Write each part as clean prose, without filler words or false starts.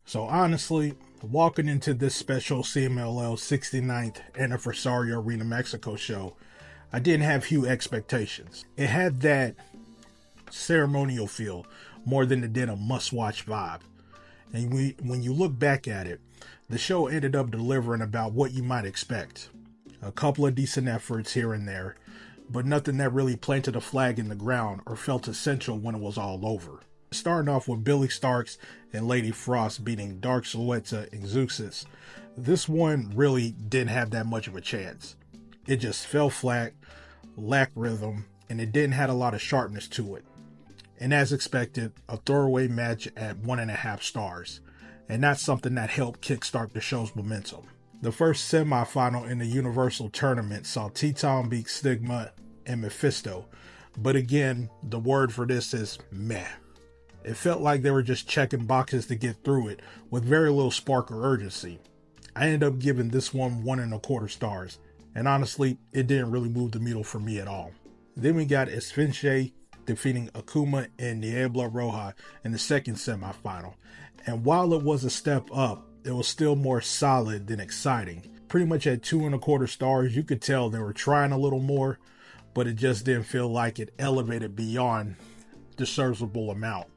So honestly, walking into this special CMLL 69th Aniversario Arena Mexico show, I didn't have huge expectations. It had that ceremonial feel more than it did a must-watch vibe. And when you look back at it, the show ended up delivering about what you might expect. A couple of decent efforts here and there, but nothing that really planted a flag in the ground or felt essential when it was all over. Starting off with Billy Starks and Lady Frost beating Dark Silhouette and Zeuxis, this one really didn't have that much of a chance. It just fell flat, lacked rhythm, and it didn't have a lot of sharpness to it. And as expected, a throwaway match at 1.5 stars, and that's something that helped kickstart the show's momentum. The first semifinal in the Universal Tournament saw Teton beat Stigma and Mephisto, but again, the word for this is meh. It felt like they were just checking boxes to get through it, with very little spark or urgency. I ended up giving this one 1.25 stars, and honestly, it didn't really move the needle for me at all. Then we got Esfinge defeating Akuma and Niebla Roja in the second semifinal, and while it was a step up, it was still more solid than exciting. Pretty much at 2.25 stars, you could tell they were trying a little more, but it just didn't feel like it elevated beyond the serviceable amount.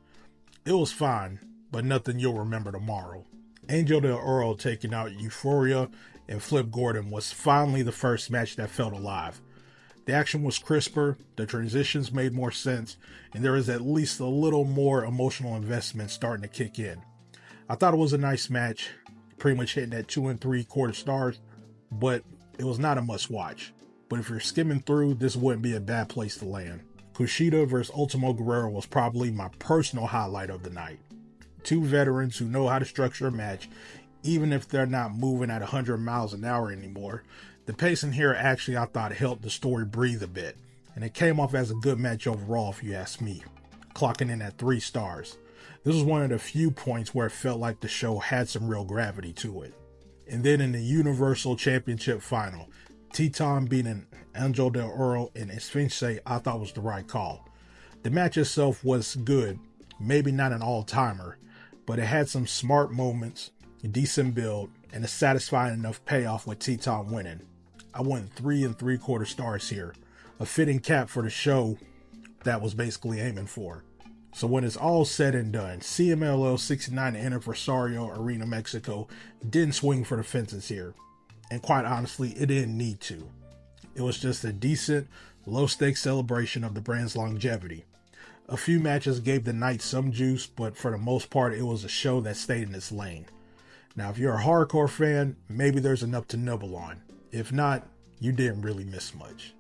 It was fine, but nothing you'll remember tomorrow. Angel Del Oro taking out Euphoria and Flip Gordon was finally the first match that felt alive. The action was crisper, the transitions made more sense, and there was at least a little more emotional investment starting to kick in. I thought it was a nice match, pretty much hitting at 2.75 stars, but it was not a must watch. But if you're skimming through, this wouldn't be a bad place to land. Kushida vs Ultimo Guerrero was probably my personal highlight of the night. Two veterans who know how to structure a match, even if they're not moving at 100 miles an hour anymore. The pacing here actually I thought helped the story breathe a bit, and it came off as a good match overall if you ask me, clocking in at 3 stars. This was one of the few points where it felt like the show had some real gravity to it. And then in the Universal Championship final, Teton beating Angel Del Oro and Esfinge I thought was the right call. The match itself was good, maybe not an all-timer, but it had some smart moments, a decent build, and a satisfying enough payoff with Teton winning. I went 3.75 stars here, a fitting cap for the show that was basically aiming for. So when it's all said and done, CMLL 69 Aniversario Arena Mexico didn't swing for the fences here. And quite honestly, it didn't need to. It was just a decent, low-stakes celebration of the brand's longevity. A few matches gave the night some juice, but for the most part, it was a show that stayed in its lane. Now, if you're a hardcore fan, maybe there's enough to nibble on. If not, you didn't really miss much.